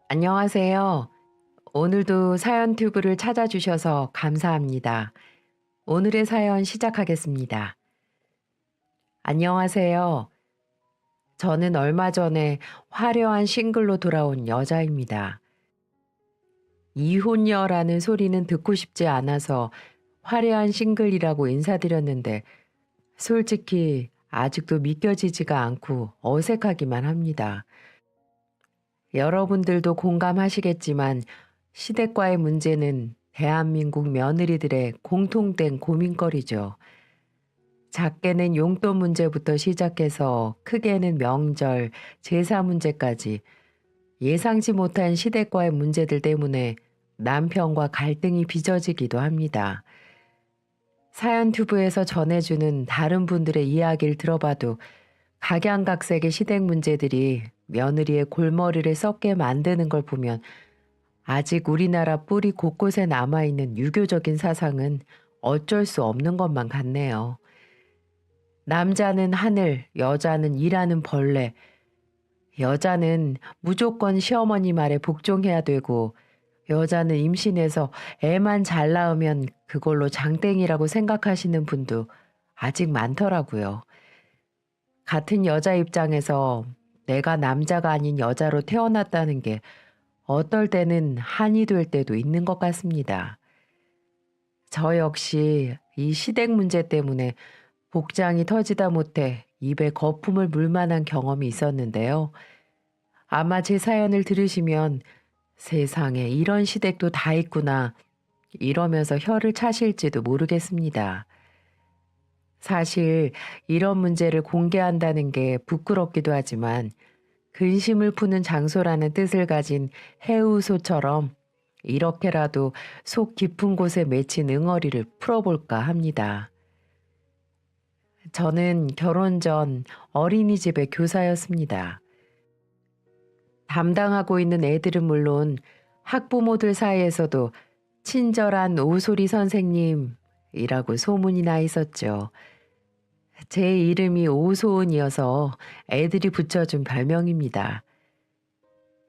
안녕하세요. 오늘도 사연 튜브를 찾아주셔서 감사합니다. 오늘의 사연 시작하겠습니다. 안녕하세요. 저는 얼마 전에 화려한 싱글로 돌아온 여자입니다. 이혼녀라는 소리는 듣고 싶지 않아서 화려한 싱글이라고 인사드렸는데 솔직히 아직도 믿겨지지가 않고 어색하기만 합니다. 여러분들도 공감하시겠지만 시댁과의 문제는 대한민국 며느리들의 공통된 고민거리죠. 작게는 용돈 문제부터 시작해서 크게는 명절, 제사 문제까지 예상치 못한 시댁과의 문제들 때문에 남편과 갈등이 빚어지기도 합니다. 사연 튜브에서 전해주는 다른 분들의 이야기를 들어봐도 각양각색의 시댁 문제들이 며느리의 골머리를 썩게 만드는 걸 보면 아직 우리나라 뿌리 곳곳에 남아있는 유교적인 사상은 어쩔 수 없는 것만 같네요. 남자는 하늘, 여자는 일하는 벌레. 여자는 무조건 시어머니 말에 복종해야 되고 여자는 임신해서 애만 잘 낳으면 그걸로 장땡이라고 생각하시는 분도 아직 많더라고요. 같은 여자 입장에서 내가 남자가 아닌 여자로 태어났다는 게 어떨 때는 한이 될 때도 있는 것 같습니다. 저 역시 이 시댁 문제 때문에 복장이 터지다 못해 입에 거품을 물 만한 경험이 있었는데요. 아마 제 사연을 들으시면 세상에 이런 시댁도 다 있구나 이러면서 혀를 차실지도 모르겠습니다. 사실 이런 문제를 공개한다는 게 부끄럽기도 하지만 근심을 푸는 장소라는 뜻을 가진 해우소처럼 이렇게라도 속 깊은 곳에 맺힌 응어리를 풀어볼까 합니다. 저는 결혼 전 어린이집의 교사였습니다. 담당하고 있는 애들은 물론 학부모들 사이에서도 친절한 오소리 선생님이라고 소문이 나 있었죠. 제 이름이 오소은이어서 애들이 붙여준 별명입니다.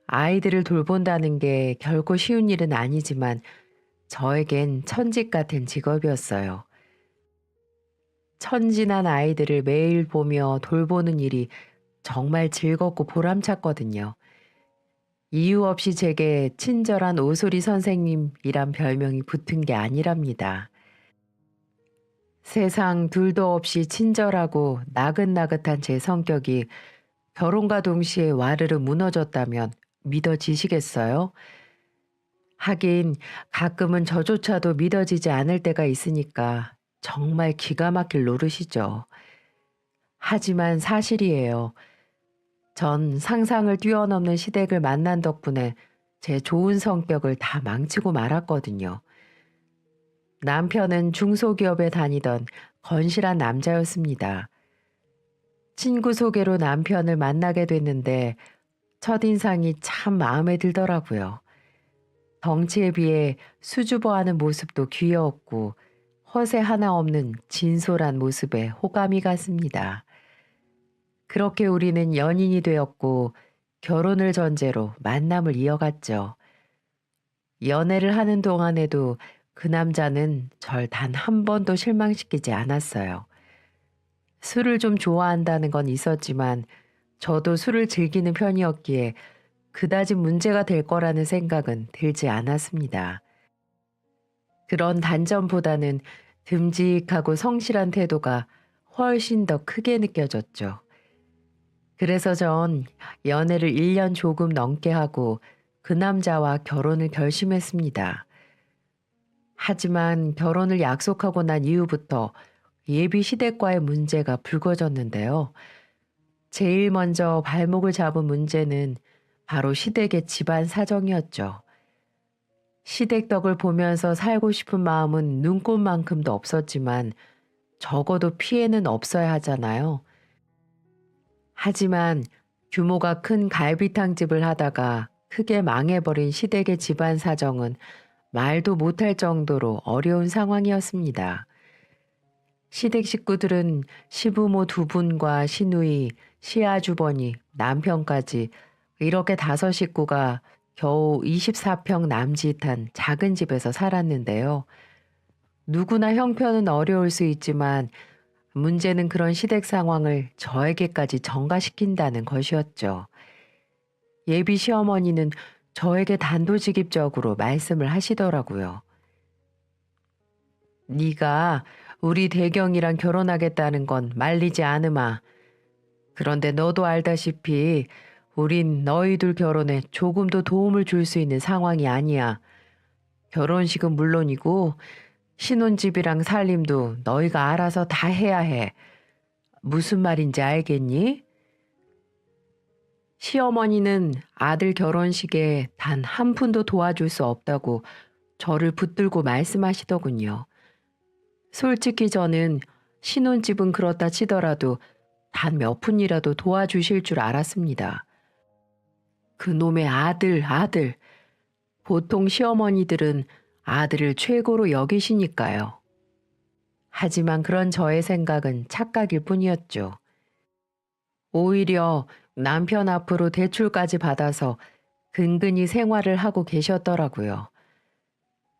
아이들을 돌본다는 게 결코 쉬운 일은 아니지만 저에겐 천직 같은 직업이었어요. 천진한 아이들을 매일 보며 돌보는 일이 정말 즐겁고 보람찼거든요. 이유 없이 제게 친절한 오소리 선생님이란 별명이 붙은 게 아니랍니다. 세상 둘도 없이 친절하고 나긋나긋한 제 성격이 결혼과 동시에 와르르 무너졌다면 믿어지시겠어요? 하긴 가끔은 저조차도 믿어지지 않을 때가 있으니까 정말 기가 막힐 노릇이죠. 하지만 사실이에요. 전 상상을 뛰어넘는 시댁을 만난 덕분에 제 좋은 성격을 다 망치고 말았거든요. 남편은 중소기업에 다니던 건실한 남자였습니다. 친구 소개로 남편을 만나게 됐는데 첫인상이 참 마음에 들더라고요. 덩치에 비해 수줍어하는 모습도 귀여웠고 허세 하나 없는 진솔한 모습에 호감이 갔습니다. 그렇게 우리는 연인이 되었고 결혼을 전제로 만남을 이어갔죠. 연애를 하는 동안에도 그 남자는 절 단 한 번도 실망시키지 않았어요. 술을 좀 좋아한다는 건 있었지만 저도 술을 즐기는 편이었기에 그다지 문제가 될 거라는 생각은 들지 않았습니다. 그런 단점보다는 듬직하고 성실한 태도가 훨씬 더 크게 느껴졌죠. 그래서 전 연애를 1년 조금 넘게 하고 그 남자와 결혼을 결심했습니다. 하지만 결혼을 약속하고 난 이후부터 예비 시댁과의 문제가 불거졌는데요. 제일 먼저 발목을 잡은 문제는 바로 시댁의 집안 사정이었죠. 시댁 덕을 보면서 살고 싶은 마음은 눈꽃만큼도 없었지만 적어도 피해는 없어야 하잖아요. 하지만 규모가 큰 갈비탕집을 하다가 크게 망해버린 시댁의 집안 사정은 말도 못할 정도로 어려운 상황이었습니다. 시댁 식구들은 시부모 두 분과 시누이, 시아주버니, 남편까지 이렇게 다섯 식구가 겨우 24평 남짓한 작은 집에서 살았는데요. 누구나 형편은 어려울 수 있지만 문제는 그런 시댁 상황을 저에게까지 전가시킨다는 것이었죠. 예비 시어머니는 저에게 단도직입적으로 말씀을 하시더라고요. 네가 우리 대경이랑 결혼하겠다는 건 말리지 않으마. 그런데 너도 알다시피 우린 너희 둘 결혼에 조금도 도움을 줄 수 있는 상황이 아니야. 결혼식은 물론이고 신혼집이랑 살림도 너희가 알아서 다 해야 해. 무슨 말인지 알겠니? 시어머니는 아들 결혼식에 단 한 푼도 도와줄 수 없다고 저를 붙들고 말씀하시더군요. 솔직히 저는 신혼집은 그렇다 치더라도 단 몇 푼이라도 도와주실 줄 알았습니다. 그놈의 아들. 보통 시어머니들은 아들을 최고로 여기시니까요. 하지만 그런 저의 생각은 착각일 뿐이었죠. 오히려 남편 앞으로 대출까지 받아서 근근히 생활을 하고 계셨더라고요.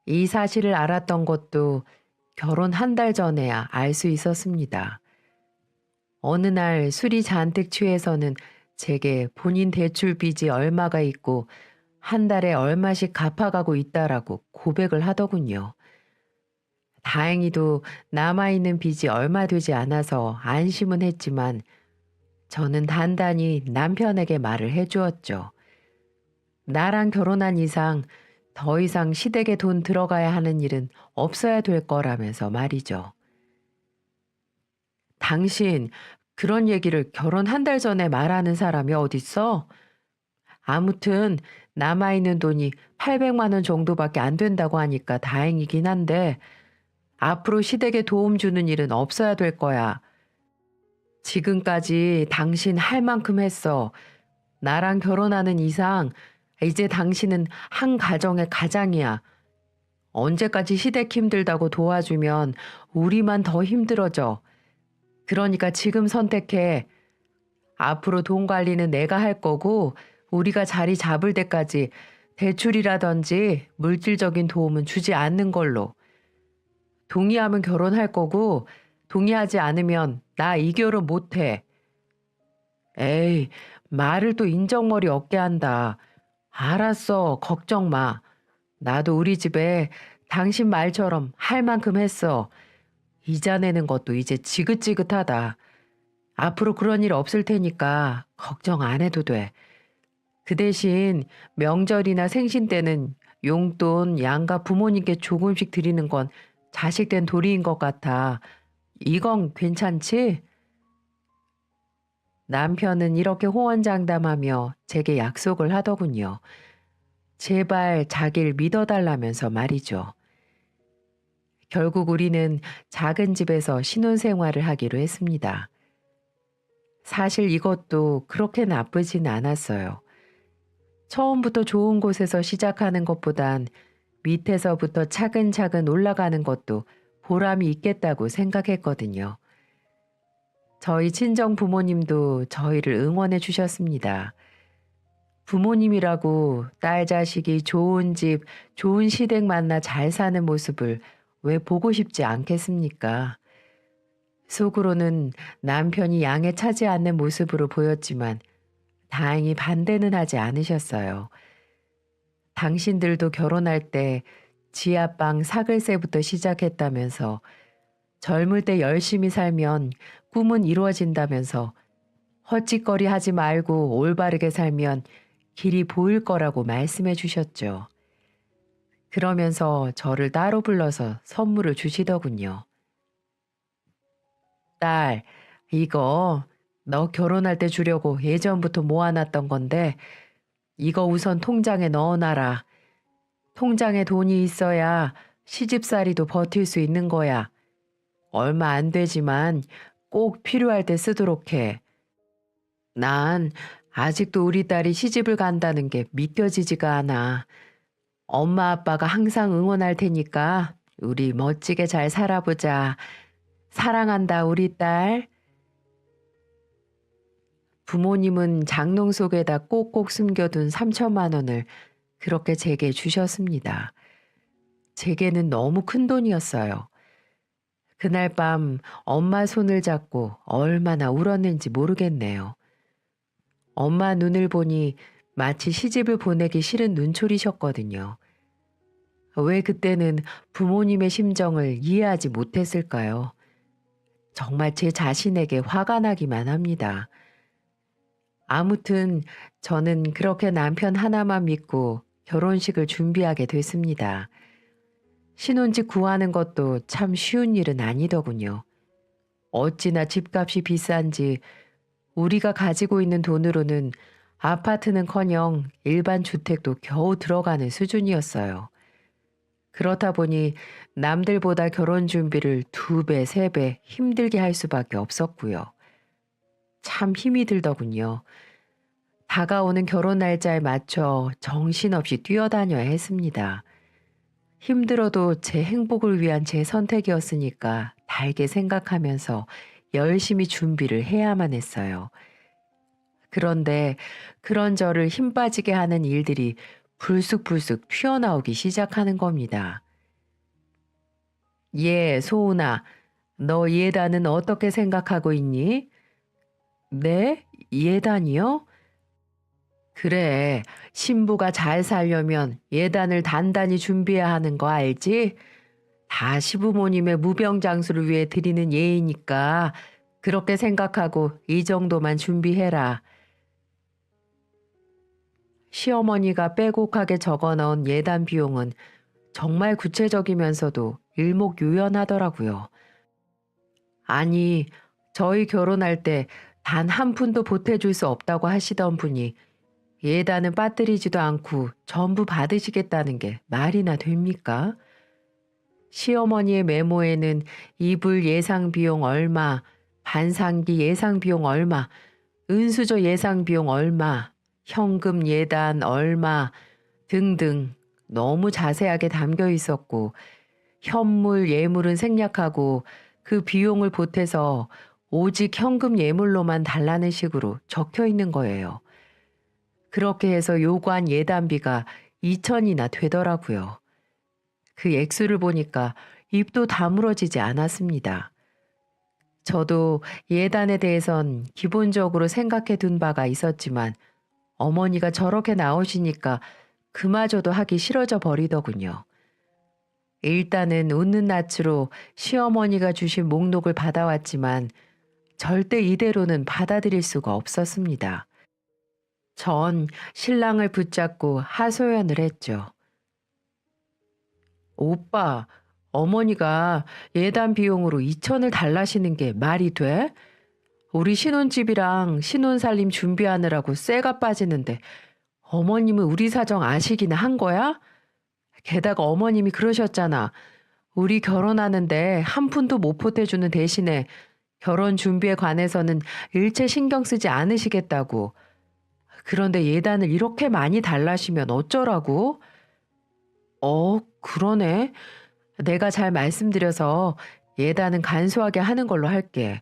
이 사실을 알았던 것도 결혼 한 달 전에야 알 수 있었습니다. 어느 날 술이 잔뜩 취해서는 제게 본인 대출 빚이 얼마가 있고 한 달에 얼마씩 갚아가고 있다라고 고백을 하더군요. 다행히도 남아있는 빚이 얼마 되지 않아서 안심은 했지만 저는 단단히 남편에게 말을 해주었죠. 나랑 결혼한 이상 더 이상 시댁에 돈 들어가야 하는 일은 없어야 될 거라면서 말이죠. 당신 그런 얘기를 결혼 한 달 전에 말하는 사람이 어딨어? 아무튼 남아있는 돈이 800만 원 정도밖에 안 된다고 하니까 다행이긴 한데 앞으로 시댁에 도움 주는 일은 없어야 될 거야. 지금까지 당신 할 만큼 했어. 나랑 결혼하는 이상 이제 당신은 한 가정의 가장이야. 언제까지 시댁 힘들다고 도와주면 우리만 더 힘들어져. 그러니까 지금 선택해. 앞으로 돈 관리는 내가 할 거고 우리가 자리 잡을 때까지 대출이라든지 물질적인 도움은 주지 않는 걸로. 동의하면 결혼할 거고 동의하지 않으면 나 이 결혼 못 해. 에이, 말을 또 인정머리 없게 한다. 알았어, 걱정 마. 나도 우리 집에 당신 말처럼 할 만큼 했어. 이자 내는 것도 이제 지긋지긋하다. 앞으로 그런 일 없을 테니까 걱정 안 해도 돼. 그 대신 명절이나 생신 때는 용돈, 양가 부모님께 조금씩 드리는 건 자식된 도리인 것 같아. 이건 괜찮지? 남편은 이렇게 호언장담하며 제게 약속을 하더군요. 제발 자기를 믿어달라면서 말이죠. 결국 우리는 작은 집에서 신혼생활을 하기로 했습니다. 사실 이것도 그렇게 나쁘진 않았어요. 처음부터 좋은 곳에서 시작하는 것보단 밑에서부터 차근차근 올라가는 것도 보람이 있겠다고 생각했거든요. 저희 친정 부모님도 저희를 응원해 주셨습니다. 부모님이라고 딸 자식이 좋은 집, 좋은 시댁 만나 잘 사는 모습을 왜 보고 싶지 않겠습니까? 속으로는 남편이 양에 차지 않는 모습으로 보였지만 다행히 반대는 하지 않으셨어요. 당신들도 결혼할 때 지하방 사글세부터 시작했다면서 젊을 때 열심히 살면 꿈은 이루어진다면서 헛짓거리 하지 말고 올바르게 살면 길이 보일 거라고 말씀해 주셨죠. 그러면서 저를 따로 불러서 선물을 주시더군요. 딸, 이거 너 결혼할 때 주려고 예전부터 모아놨던 건데 이거 우선 통장에 넣어놔라. 통장에 돈이 있어야 시집살이도 버틸 수 있는 거야. 얼마 안 되지만 꼭 필요할 때 쓰도록 해. 난 아직도 우리 딸이 시집을 간다는 게 믿겨지지가 않아. 엄마 아빠가 항상 응원할 테니까 우리 멋지게 잘 살아보자. 사랑한다 우리 딸. 부모님은 장롱 속에다 꼭꼭 숨겨둔 3천만 원을 그렇게 제게 주셨습니다. 제게는 너무 큰 돈이었어요. 그날 밤 엄마 손을 잡고 얼마나 울었는지 모르겠네요. 엄마 눈을 보니 마치 시집을 보내기 싫은 눈초리셨거든요. 왜 그때는 부모님의 심정을 이해하지 못했을까요? 정말 제 자신에게 화가 나기만 합니다. 아무튼 저는 그렇게 남편 하나만 믿고 결혼식을 준비하게 됐습니다. 신혼집 구하는 것도 참 쉬운 일은 아니더군요. 어찌나 집값이 비싼지 우리가 가지고 있는 돈으로는 아파트는커녕 일반 주택도 겨우 들어가는 수준이었어요. 그렇다 보니 남들보다 결혼 준비를 2배, 3배 힘들게 할 수밖에 없었고요. 참 힘이 들더군요. 다가오는 결혼 날짜에 맞춰 정신없이 뛰어다녀야 했습니다. 힘들어도 제 행복을 위한 제 선택이었으니까 달게 생각하면서 열심히 준비를 해야만 했어요. 그런데 그런 저를 힘 빠지게 하는 일들이 불쑥불쑥 튀어나오기 시작하는 겁니다. 예, 소은아, 너 예단은 어떻게 생각하고 있니? 네? 예단이요? 그래, 신부가 잘 살려면 예단을 단단히 준비해야 하는 거 알지? 다 시부모님의 무병장수를 위해 드리는 예의니까 그렇게 생각하고 이 정도만 준비해라. 시어머니가 빼곡하게 적어넣은 예단 비용은 정말 구체적이면서도 일목요연하더라고요. 아니, 저희 결혼할 때 단 한 푼도 보태줄 수 없다고 하시던 분이 예단은 빠뜨리지도 않고 전부 받으시겠다는 게 말이나 됩니까? 시어머니의 메모에는 이불 예상 비용 얼마, 반상기 예상 비용 얼마, 은수저 예상 비용 얼마, 현금 예단 얼마 등등 너무 자세하게 담겨 있었고 현물 예물은 생략하고 그 비용을 보태서 오직 현금 예물로만 달라는 식으로 적혀 있는 거예요. 그렇게 해서 요구한 예단비가 2천이나 되더라고요. 그 액수를 보니까 입도 다물어지지 않았습니다. 저도 예단에 대해선 기본적으로 생각해 둔 바가 있었지만 어머니가 저렇게 나오시니까 그마저도 하기 싫어져 버리더군요. 일단은 웃는 낯으로 시어머니가 주신 목록을 받아왔지만 절대 이대로는 받아들일 수가 없었습니다. 전 신랑을 붙잡고 하소연을 했죠. 오빠, 어머니가 예단 비용으로 2천을 달라시는 게 말이 돼? 우리 신혼집이랑 신혼살림 준비하느라고 쇠가 빠지는데 어머님은 우리 사정 아시기나 한 거야? 게다가 어머님이 그러셨잖아. 우리 결혼하는데 한 푼도 못 보태주는 대신에 결혼 준비에 관해서는 일체 신경 쓰지 않으시겠다고. 그런데 예단을 이렇게 많이 달라시면 어쩌라고? 그러네. 내가 잘 말씀드려서 예단은 간소하게 하는 걸로 할게.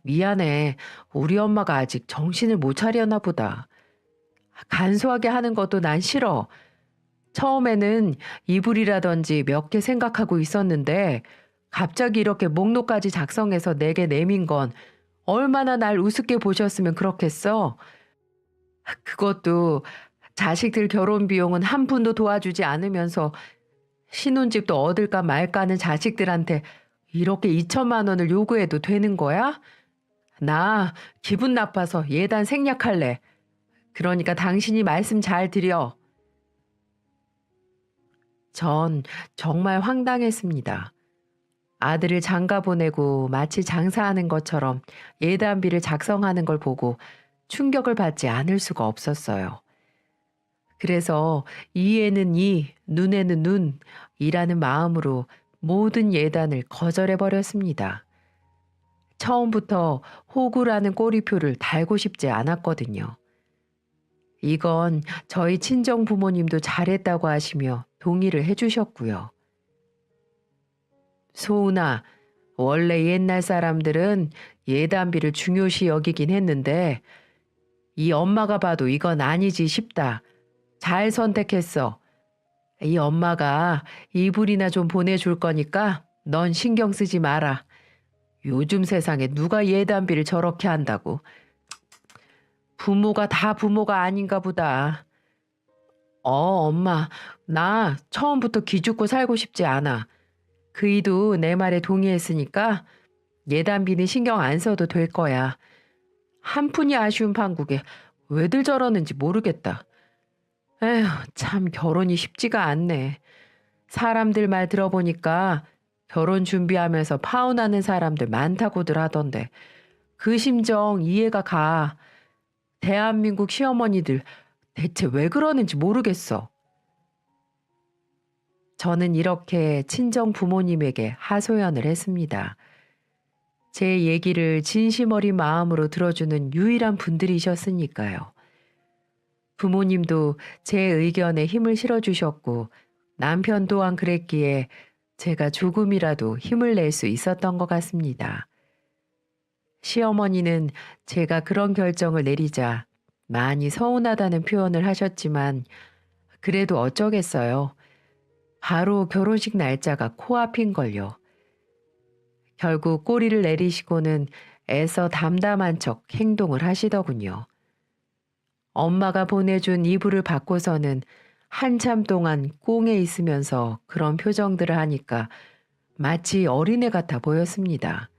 미안해. 우리 엄마가 아직 정신을 못 차렸나 보다. 간소하게 하는 것도 난 싫어. 처음에는 이불이라든지 몇 개 생각하고 있었는데 갑자기 이렇게 목록까지 작성해서 내게 내민 건 얼마나 날 우습게 보셨으면 그렇겠어. 그것도 자식들 결혼 비용은 한 푼도 도와주지 않으면서 신혼집도 얻을까 말까 하는 자식들한테 이렇게 2천만 원을 요구해도 되는 거야? 나 기분 나빠서 예단 생략할래. 그러니까 당신이 말씀 잘 드려. 전 정말 황당했습니다. 아들을 장가 보내고 마치 장사하는 것처럼 예단비를 작성하는 걸 보고 충격을 받지 않을 수가 없었어요. 그래서 이에는 이, 눈에는 눈이라는 마음으로 모든 예단을 거절해 버렸습니다. 처음부터 호구라는 꼬리표를 달고 싶지 않았거든요. 이건 저희 친정 부모님도 잘했다고 하시며 동의를 해주셨고요. 소은아, 원래 옛날 사람들은 예단비를 중요시 여기긴 했는데 이 엄마가 봐도 이건 아니지 싶다. 잘 선택했어. 이 엄마가 이불이나 좀 보내줄 거니까 넌 신경 쓰지 마라. 요즘 세상에 누가 예단비를 저렇게 한다고. 부모가 다 부모가 아닌가 보다. 엄마, 나 처음부터 기죽고 살고 싶지 않아. 그이도 내 말에 동의했으니까 예단비는 신경 안 써도 될 거야. 한 푼이 아쉬운 판국에 왜들 저러는지 모르겠다. 에휴, 참 결혼이 쉽지가 않네. 사람들 말 들어보니까 결혼 준비하면서 파혼하는 사람들 많다고들 하던데 그 심정 이해가 가. 대한민국 시어머니들 대체 왜 그러는지 모르겠어. 저는 이렇게 친정 부모님에게 하소연을 했습니다. 제 얘기를 진심 어린 마음으로 들어주는 유일한 분들이셨으니까요. 부모님도 제 의견에 힘을 실어주셨고 남편 또한 그랬기에 제가 조금이라도 힘을 낼 수 있었던 것 같습니다. 시어머니는 제가 그런 결정을 내리자 많이 서운하다는 표현을 하셨지만 그래도 어쩌겠어요. 바로 결혼식 날짜가 코앞인걸요. 결국 꼬리를 내리시고는 애써 담담한 척 행동을 하시더군요. 엄마가 보내준 이불을 받고서는 한참 동안 꽁에 있으면서 그런 표정들을 하니까 마치 어린애 같아 보였습니다.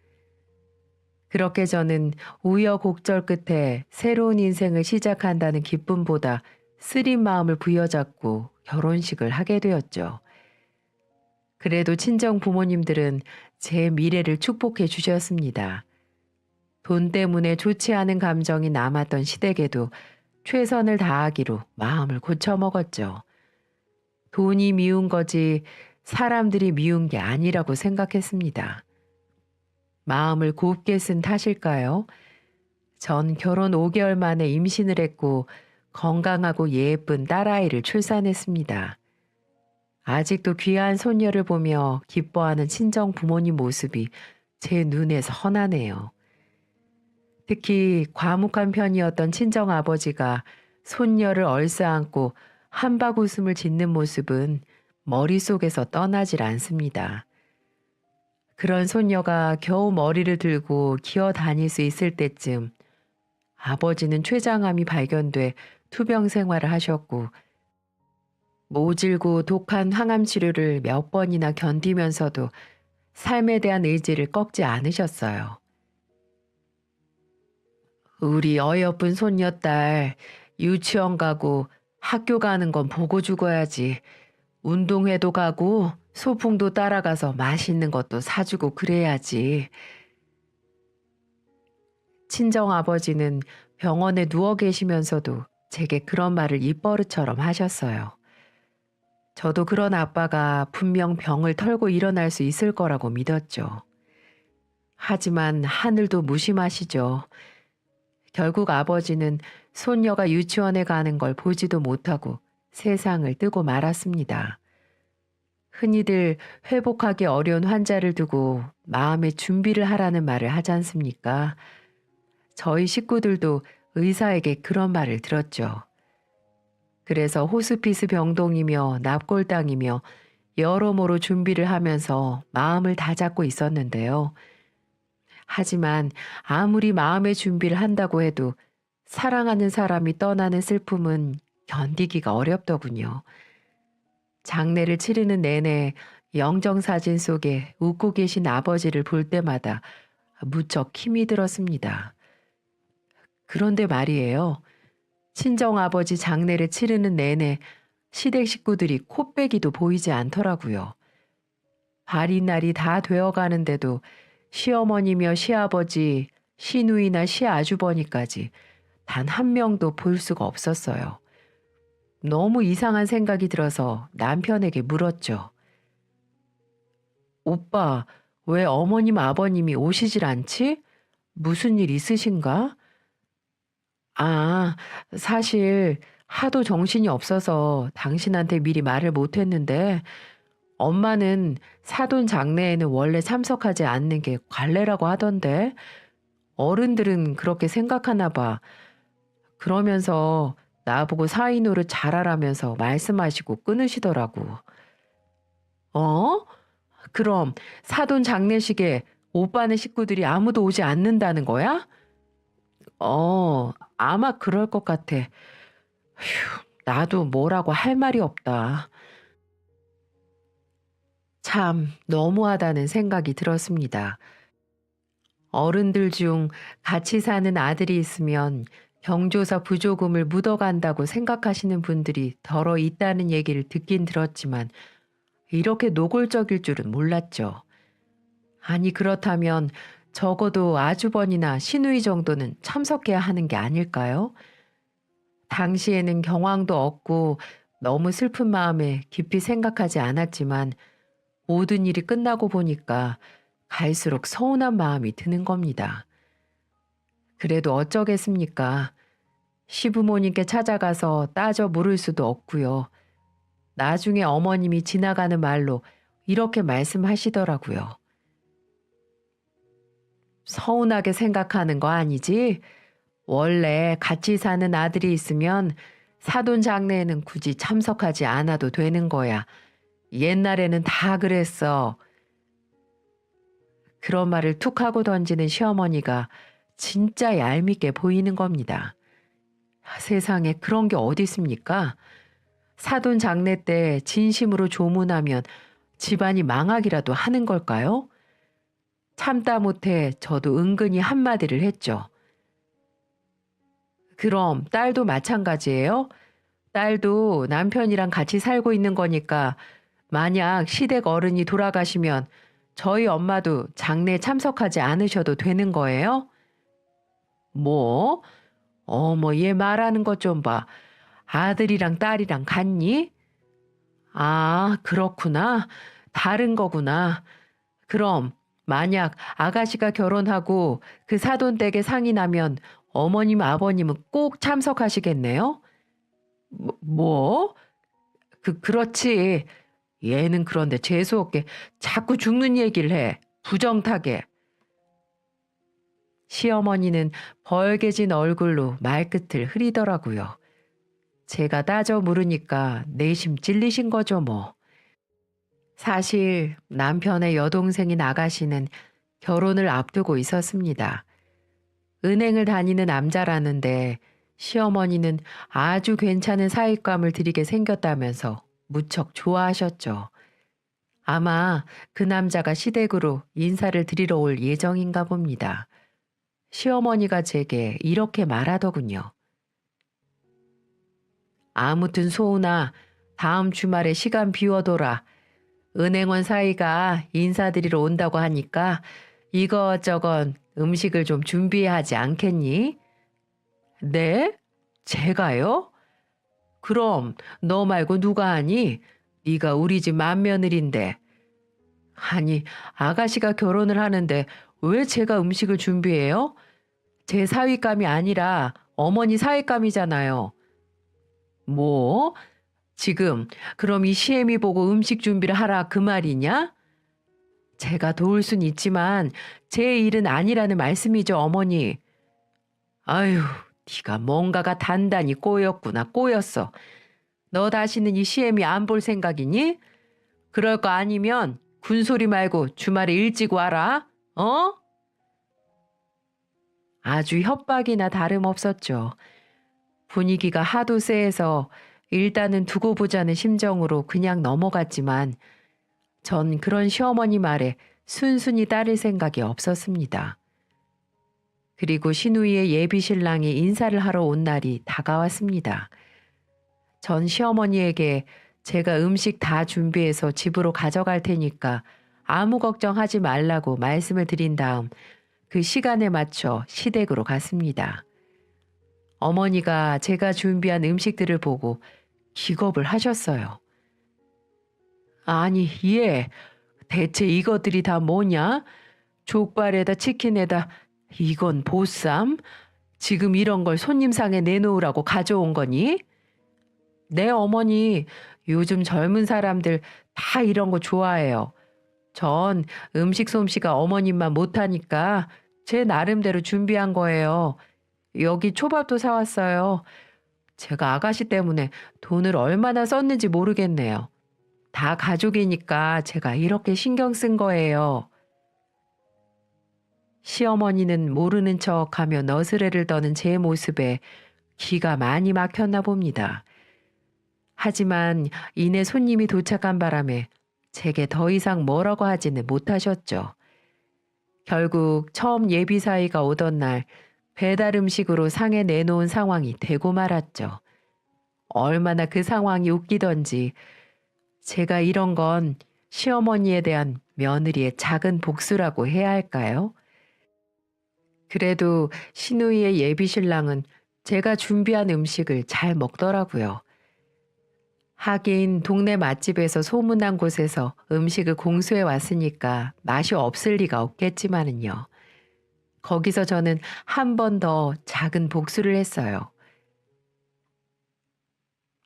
그렇게 저는 우여곡절 끝에 새로운 인생을 시작한다는 기쁨보다 쓰린 마음을 부여잡고 결혼식을 하게 되었죠. 그래도 친정 부모님들은 제 미래를 축복해 주셨습니다. 돈 때문에 좋지 않은 감정이 남았던 시댁에도 최선을 다하기로 마음을 고쳐먹었죠. 돈이 미운 거지 사람들이 미운 게 아니라고 생각했습니다. 마음을 곱게 쓴 탓일까요? 전 결혼 5개월 만에 임신을 했고 건강하고 예쁜 딸아이를 출산했습니다. 아직도 귀한 손녀를 보며 기뻐하는 친정 부모님 모습이 제 눈에 선하네요. 특히 과묵한 편이었던 친정 아버지가 손녀를 얼싸안고 한박 웃음을 짓는 모습은 머릿속에서 떠나질 않습니다. 그런 손녀가 겨우 머리를 들고 기어 다닐 수 있을 때쯤 아버지는 췌장암이 발견돼 투병 생활을 하셨고 모질고 독한 항암 치료를 몇 번이나 견디면서도 삶에 대한 의지를 꺾지 않으셨어요. 우리 어여쁜 손녀딸 유치원 가고 학교 가는 건 보고 죽어야지. 운동회도 가고 소풍도 따라가서 맛있는 것도 사주고 그래야지. 친정 아버지는 병원에 누워 계시면서도 제게 그런 말을 입버릇처럼 하셨어요. 저도 그런 아빠가 분명 병을 털고 일어날 수 있을 거라고 믿었죠. 하지만 하늘도 무심하시죠. 결국 아버지는 손녀가 유치원에 가는 걸 보지도 못하고 세상을 뜨고 말았습니다. 흔히들 회복하기 어려운 환자를 두고 마음의 준비를 하라는 말을 하지 않습니까? 저희 식구들도 의사에게 그런 말을 들었죠. 그래서 호스피스 병동이며 납골당이며 여러모로 준비를 하면서 마음을 다잡고 있었는데요. 하지만 아무리 마음의 준비를 한다고 해도 사랑하는 사람이 떠나는 슬픔은 견디기가 어렵더군요. 장례를 치르는 내내 영정사진 속에 웃고 계신 아버지를 볼 때마다 무척 힘이 들었습니다. 그런데 말이에요. 친정아버지 장례를 치르는 내내 시댁 식구들이 코빼기도 보이지 않더라고요. 발이 날이 다 되어가는데도 시어머니며 시아버지, 시누이나 시아주버니까지 단 한 명도 볼 수가 없었어요. 너무 이상한 생각이 들어서 남편에게 물었죠. 오빠, 왜 어머님 아버님이 오시질 않지? 무슨 일 있으신가? 아, 사실 하도 정신이 없어서 당신한테 미리 말을 못했는데 엄마는 사돈 장례에는 원래 참석하지 않는 게 관례라고 하던데 어른들은 그렇게 생각하나 봐. 그러면서 나보고 사위 노릇 잘하라면서 말씀하시고 끊으시더라고. 어? 그럼 사돈 장례식에 오빠네 식구들이 아무도 오지 않는다는 거야? 아마 그럴 것 같아. 휴, 나도 뭐라고 할 말이 없다. 참 너무하다는 생각이 들었습니다. 어른들 중 같이 사는 아들이 있으면 경조사 부조금을 묻어간다고 생각하시는 분들이 더러 있다는 얘기를 듣긴 들었지만 이렇게 노골적일 줄은 몰랐죠. 아니 그렇다면 적어도 아주버니나 시누이 정도는 참석해야 하는 게 아닐까요? 당시에는 경황도 없고 너무 슬픈 마음에 깊이 생각하지 않았지만 모든 일이 끝나고 보니까 갈수록 서운한 마음이 드는 겁니다. 그래도 어쩌겠습니까? 시부모님께 찾아가서 따져 물을 수도 없고요. 나중에 어머님이 지나가는 말로 이렇게 말씀하시더라고요. 서운하게 생각하는 거 아니지? 원래 같이 사는 아들이 있으면 사돈 장례에는 굳이 참석하지 않아도 되는 거야. 옛날에는 다 그랬어. 그런 말을 툭 하고 던지는 시어머니가 진짜 얄밉게 보이는 겁니다. 세상에 그런 게 어디 있습니까? 사돈 장례 때 진심으로 조문하면 집안이 망하기라도 하는 걸까요? 참다 못해 저도 은근히 한마디를 했죠. 그럼 딸도 마찬가지예요? 딸도 남편이랑 같이 살고 있는 거니까 만약 시댁 어른이 돌아가시면 저희 엄마도 장례에 참석하지 않으셔도 되는 거예요? 뭐? 어머, 얘 말하는 것 좀 봐. 아들이랑 딸이랑 같니? 아, 그렇구나. 다른 거구나. 그럼 만약 아가씨가 결혼하고 그 사돈 댁에 상이 나면 어머님, 아버님은 꼭 참석하시겠네요? 뭐? 그렇지. 얘는 그런데 재수없게 자꾸 죽는 얘기를 해. 부정타게. 시어머니는 벌개진 얼굴로 말끝을 흐리더라고요. 제가 따져 물으니까 내심 찔리신 거죠 뭐. 사실 남편의 여동생인 아가씨는 결혼을 앞두고 있었습니다. 은행을 다니는 남자라는데 시어머니는 아주 괜찮은 사윗감을 들이게 생겼다면서 무척 좋아하셨죠. 아마 그 남자가 시댁으로 인사를 드리러 올 예정인가 봅니다. 시어머니가 제게 이렇게 말하더군요. 아무튼 소은아, 다음 주말에 시간 비워둬라. 은행원 사이가 인사드리러 온다고 하니까 이것저것 음식을 좀 준비해야 하지 않겠니? 네? 제가요? 그럼 너 말고 누가 하니? 네가 우리 집 맏며느리인데. 아니, 아가씨가 결혼을 하는데 왜 제가 음식을 준비해요? 제 사윗감이 아니라 어머니 사윗감이잖아요. 뭐? 지금 그럼 이 시애미 보고 음식 준비를 하라 그 말이냐? 제가 도울 순 있지만 제 일은 아니라는 말씀이죠, 어머니. 아유, 네가 뭔가가 단단히 꼬였구나, 꼬였어. 너 다시는 이 시애미 안 볼 생각이니? 그럴 거 아니면 군소리 말고 주말에 일찍 와라. 어? 아주 협박이나 다름없었죠. 분위기가 하도 쎄해서 일단은 두고 보자는 심정으로 그냥 넘어갔지만 전 그런 시어머니 말에 순순히 따를 생각이 없었습니다. 그리고 시누이의 예비 신랑이 인사를 하러 온 날이 다가왔습니다. 전 시어머니에게 제가 음식 다 준비해서 집으로 가져갈 테니까 아무 걱정하지 말라고 말씀을 드린 다음 그 시간에 맞춰 시댁으로 갔습니다. 어머니가 제가 준비한 음식들을 보고 기겁을 하셨어요. 아니, 얘, 대체 이것들이 다 뭐냐? 족발에다 치킨에다 이건 보쌈? 지금 이런 걸 손님상에 내놓으라고 가져온 거니? 네, 어머니, 요즘 젊은 사람들 다 이런 거 좋아해요. 전 음식 솜씨가 어머님만 못하니까 제 나름대로 준비한 거예요. 여기 초밥도 사왔어요. 제가 아가씨 때문에 돈을 얼마나 썼는지 모르겠네요. 다 가족이니까 제가 이렇게 신경 쓴 거예요. 시어머니는 모르는 척하며 너스레를 떠는 제 모습에 기가 많이 막혔나 봅니다. 하지만 이내 손님이 도착한 바람에 제게 더 이상 뭐라고 하지는 못하셨죠. 결국 처음 예비 사이가 오던 날 배달 음식으로 상에 내놓은 상황이 되고 말았죠. 얼마나 그 상황이 웃기던지 제가 이런 건 시어머니에 대한 며느리의 작은 복수라고 해야 할까요? 그래도 시누이의 예비 신랑은 제가 준비한 음식을 잘 먹더라고요. 하긴 동네 맛집에서 소문난 곳에서 음식을 공수해 왔으니까 맛이 없을 리가 없겠지만은요. 거기서 저는 한 번 더 작은 복수를 했어요.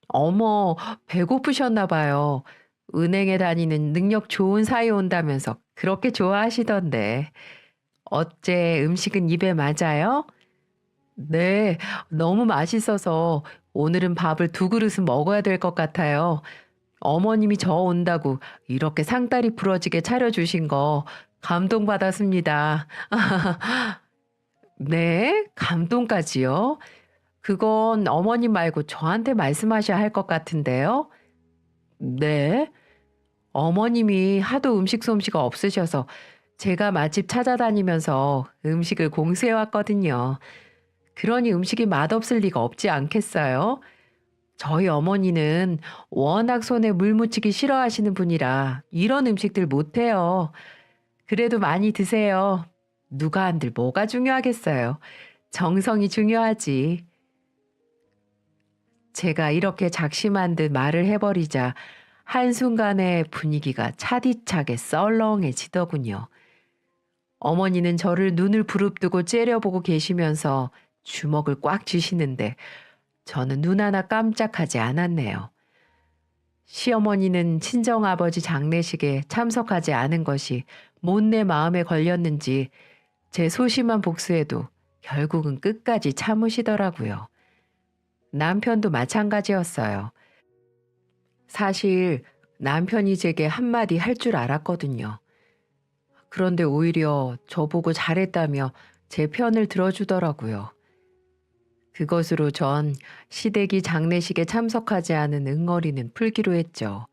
어머, 배고프셨나 봐요. 은행에 다니는 능력 좋은 사이 온다면서 그렇게 좋아하시던데. 어째 음식은 입에 맞아요? 네, 너무 맛있어서 오늘은 밥을 두 그릇은 먹어야 될 것 같아요. 어머님이 저 온다고 이렇게 상다리 부러지게 차려주신 거 감동받았습니다. 네, 감동까지요? 그건 어머님 말고 저한테 말씀하셔야 할 것 같은데요. 네, 어머님이 하도 음식 솜씨가 없으셔서 제가 맛집 찾아다니면서 음식을 공수해 왔거든요. 그러니 음식이 맛없을 리가 없지 않겠어요? 저희 어머니는 워낙 손에 물 묻히기 싫어하시는 분이라 이런 음식들 못해요. 그래도 많이 드세요. 누가 한들 뭐가 중요하겠어요. 정성이 중요하지. 제가 이렇게 작심한 듯 말을 해버리자 한순간에 분위기가 차디차게 썰렁해지더군요. 어머니는 저를 눈을 부릅뜨고 째려보고 계시면서 주먹을 꽉 쥐시는데 저는 눈 하나 깜짝하지 않았네요. 시어머니는 친정아버지 장례식에 참석하지 않은 것이 못내 마음에 걸렸는지 제 소심한 복수에도 결국은 끝까지 참으시더라고요. 남편도 마찬가지였어요. 사실 남편이 제게 한마디 할 줄 알았거든요. 그런데 오히려 저보고 잘했다며 제 편을 들어주더라고요. 그것으로 전 시댁이 장례식에 참석하지 않은 응어리는 풀기로 했죠.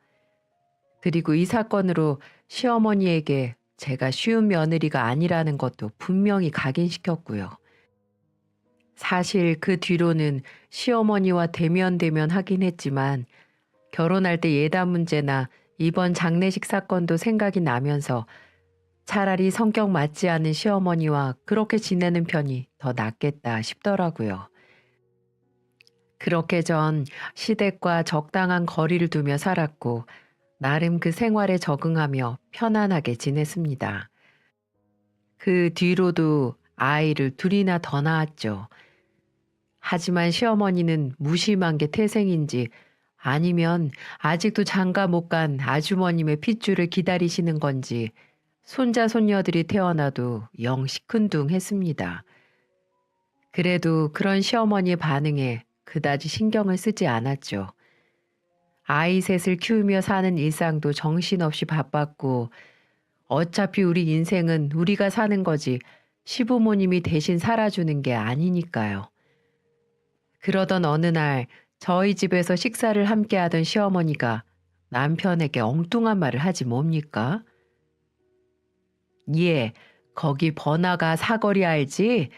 그리고 이 사건으로 시어머니에게 제가 쉬운 며느리가 아니라는 것도 분명히 각인시켰고요. 사실 그 뒤로는 시어머니와 대면대면 하긴 했지만 결혼할 때 예단 문제나 이번 장례식 사건도 생각이 나면서 차라리 성격 맞지 않은 시어머니와 그렇게 지내는 편이 더 낫겠다 싶더라고요. 그렇게 전 시댁과 적당한 거리를 두며 살았고 나름 그 생활에 적응하며 편안하게 지냈습니다. 그 뒤로도 아이를 둘이나 더 낳았죠. 하지만 시어머니는 무심한 게 태생인지 아니면 아직도 장가 못 간 아주머님의 핏줄을 기다리시는 건지 손자 손녀들이 태어나도 영 시큰둥했습니다. 그래도 그런 시어머니의 반응에 그다지 신경을 쓰지 않았죠. 아이 셋을 키우며 사는 일상도 정신없이 바빴고 어차피 우리 인생은 우리가 사는 거지 시부모님이 대신 살아주는 게 아니니까요. 그러던 어느 날 저희 집에서 식사를 함께 하던 시어머니가 남편에게 엉뚱한 말을 하지 뭡니까? 예, 거기 번화가 사거리 알지?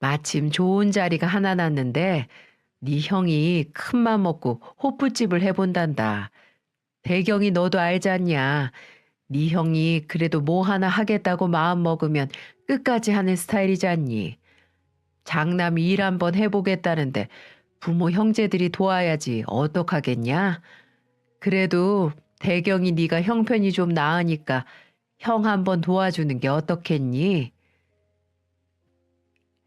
마침 좋은 자리가 하나 났는데 네 형이 큰맘 먹고 호프집을 해본단다. 대경이 너도 알잖냐. 네 형이 그래도 뭐 하나 하겠다고 마음 먹으면 끝까지 하는 스타일이잖니. 장남이 일 한번 해보겠다는데 부모 형제들이 도와야지 어떡하겠냐? 그래도 대경이 네가 형편이 좀 나으니까 형 한번 도와주는 게 어떻겠니?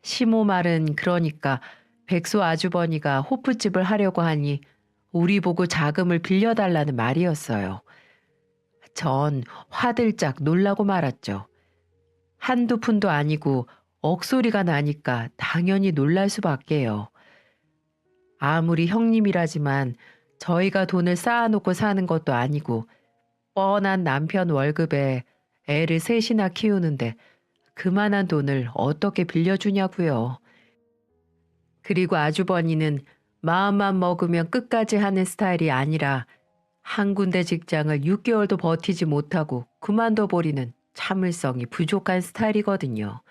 시모 말은 그러니까 백수 아주버니가 호프집을 하려고 하니 우리 보고 자금을 빌려달라는 말이었어요. 전 화들짝 놀라고 말았죠. 한두 푼도 아니고 억소리가 나니까 당연히 놀랄 수밖에요. 아무리 형님이라지만 저희가 돈을 쌓아놓고 사는 것도 아니고 뻔한 남편 월급에 애를 셋이나 키우는데 그만한 돈을 어떻게 빌려주냐고요. 그리고 아주버니는 마음만 먹으면 끝까지 하는 스타일이 아니라 한 군데 직장을 6개월도 버티지 못하고 그만둬 버리는 참을성이 부족한 스타일이거든요.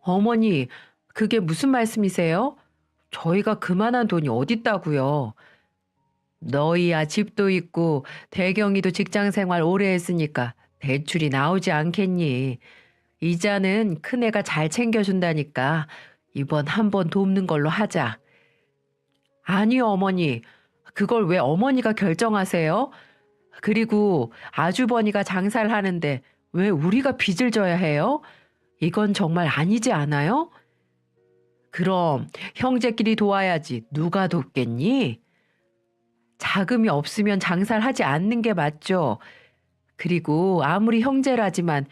어머니, 그게 무슨 말씀이세요? 저희가 그만한 돈이 어딨다고요. 너희야 집도 있고 대경이도 직장 생활 오래 했으니까 대출이 나오지 않겠니? 이자는 큰애가 잘 챙겨준다니까 이번 한 번 돕는 걸로 하자. 아니요, 어머니. 그걸 왜 어머니가 결정하세요? 그리고 아주버니가 장사를 하는데 왜 우리가 빚을 져야 해요? 이건 정말 아니지 않아요? 그럼 형제끼리 도와야지 누가 돕겠니? 자금이 없으면 장사를 하지 않는 게 맞죠. 그리고 아무리 형제라지만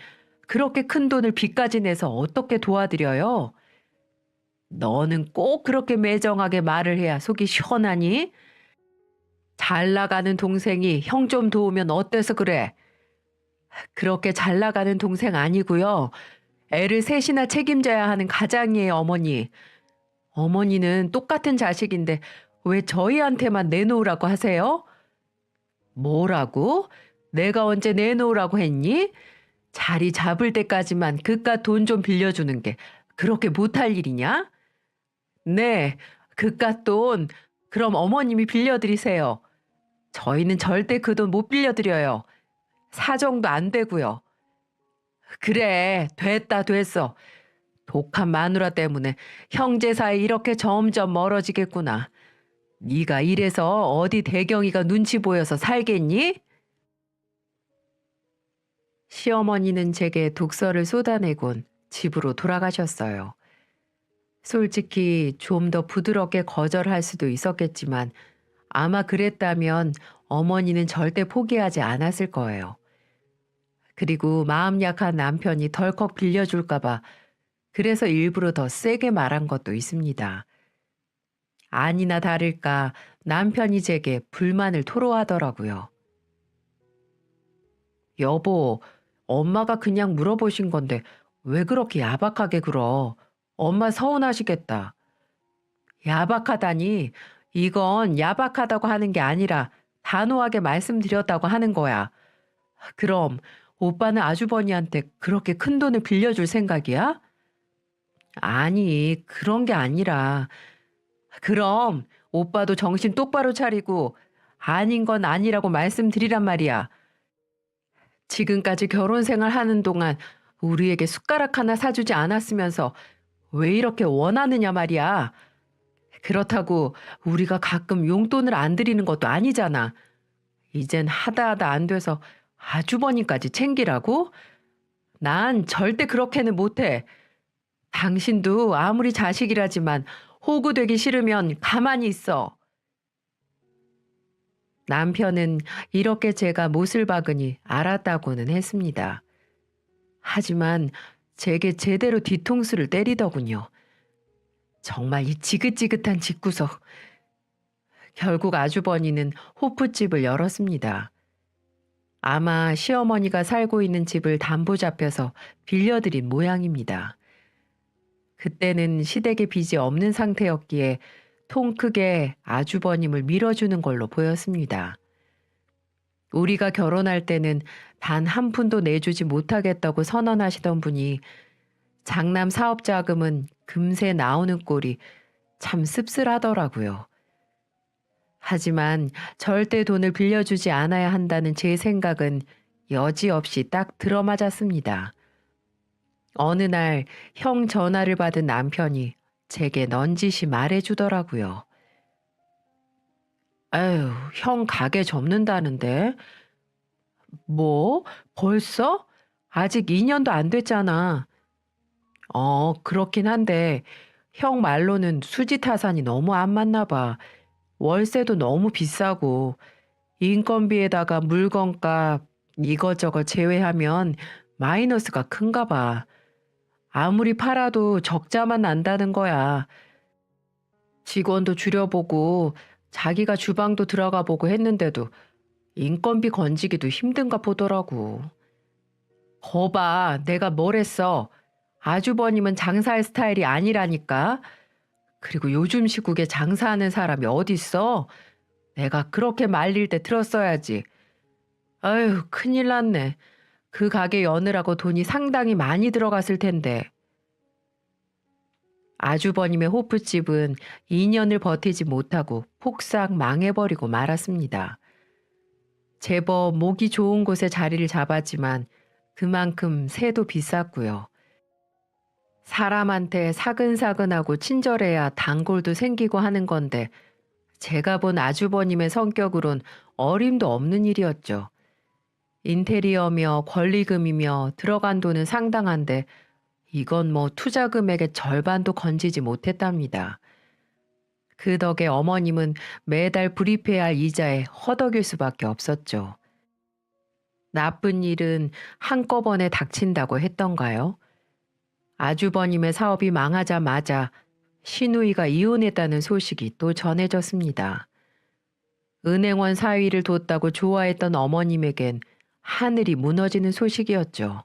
그렇게 큰 돈을 빚까지 내서 어떻게 도와드려요? 너는 꼭 그렇게 매정하게 말을 해야 속이 시원하니? 잘 나가는 동생이 형 좀 도우면 어때서 그래? 그렇게 잘 나가는 동생 아니고요. 애를 셋이나 책임져야 하는 가장이에요, 어머니. 어머니는 똑같은 자식인데 왜 저희한테만 내놓으라고 하세요? 뭐라고? 내가 언제 내놓으라고 했니? 자리 잡을 때까지만 그깟 돈 좀 빌려주는 게 그렇게 못할 일이냐? 네, 그깟 돈 그럼 어머님이 빌려드리세요. 저희는 절대 그 돈 못 빌려드려요. 사정도 안 되고요. 그래, 됐다 됐어. 독한 마누라 때문에 형제 사이 이렇게 점점 멀어지겠구나. 네가 이래서 어디 대경이가 눈치 보여서 살겠니? 시어머니는 제게 독서를 쏟아내곤 집으로 돌아가셨어요. 솔직히 좀 더 부드럽게 거절할 수도 있었겠지만 아마 그랬다면 어머니는 절대 포기하지 않았을 거예요. 그리고 마음 약한 남편이 덜컥 빌려줄까봐 그래서 일부러 더 세게 말한 것도 있습니다. 아니나 다를까 남편이 제게 불만을 토로하더라고요. 여보, 엄마가 그냥 물어보신 건데 왜 그렇게 야박하게 굴어? 엄마 서운하시겠다. 야박하다니, 이건 야박하다고 하는 게 아니라 단호하게 말씀드렸다고 하는 거야. 그럼 오빠는 아주버니한테 그렇게 큰 돈을 빌려줄 생각이야? 아니, 그런 게 아니라. 그럼 오빠도 정신 똑바로 차리고 아닌 건 아니라고 말씀드리란 말이야. 지금까지 결혼 생활 하는 동안 우리에게 숟가락 하나 사주지 않았으면서 왜 이렇게 원하느냐 말이야. 그렇다고 우리가 가끔 용돈을 안 드리는 것도 아니잖아. 이젠 하다 하다 안 돼서 아주버니까지 챙기라고? 난 절대 그렇게는 못해. 당신도 아무리 자식이라지만 호구되기 싫으면 가만히 있어. 남편은 이렇게 제가 못을 박으니 알았다고는 했습니다. 하지만 제게 제대로 뒤통수를 때리더군요. 정말 이 지긋지긋한 집구석. 결국 아주버니는 호프집을 열었습니다. 아마 시어머니가 살고 있는 집을 담보 잡혀서 빌려드린 모양입니다. 그때는 시댁에 빚이 없는 상태였기에 통 크게 아주버님을 밀어주는 걸로 보였습니다. 우리가 결혼할 때는 단 한 푼도 내주지 못하겠다고 선언하시던 분이 장남 사업 자금은 금세 나오는 꼴이 참 씁쓸하더라고요. 하지만 절대 돈을 빌려주지 않아야 한다는 제 생각은 여지없이 딱 들어맞았습니다. 어느 날 형 전화를 받은 남편이 제게 넌지시 말해주더라고요. 에휴, 형 가게 접는다는데? 뭐? 벌써? 아직 2년도 안 됐잖아. 그렇긴 한데 형 말로는 수지 타산이 너무 안 맞나 봐. 월세도 너무 비싸고 인건비에다가 물건값 이것저것 제외하면 마이너스가 큰가 봐. 아무리 팔아도 적자만 난다는 거야. 직원도 줄여보고 자기가 주방도 들어가 보고 했는데도 인건비 건지기도 힘든가 보더라고. 거봐, 내가 뭘 했어. 아주버님은 장사할 스타일이 아니라니까. 그리고 요즘 시국에 장사하는 사람이 어딨어? 내가 그렇게 말릴 때 들었어야지. 아유, 큰일 났네. 그 가게 여느라고 돈이 상당히 많이 들어갔을 텐데. 아주버님의 호프집은 2년을 버티지 못하고 폭삭 망해버리고 말았습니다. 제법 목이 좋은 곳에 자리를 잡았지만 그만큼 새도 비쌌고요. 사람한테 사근사근하고 친절해야 단골도 생기고 하는 건데 제가 본 아주버님의 성격으론 어림도 없는 일이었죠. 인테리어며 권리금이며 들어간 돈은 상당한데 이건 뭐 투자 금액의 절반도 건지지 못했답니다. 그 덕에 어머님은 매달 불입해야 할 이자에 허덕일 수밖에 없었죠. 나쁜 일은 한꺼번에 닥친다고 했던가요? 아주버님의 사업이 망하자마자 시누이가 이혼했다는 소식이 또 전해졌습니다. 은행원 사위를 뒀다고 좋아했던 어머님에겐 하늘이 무너지는 소식이었죠.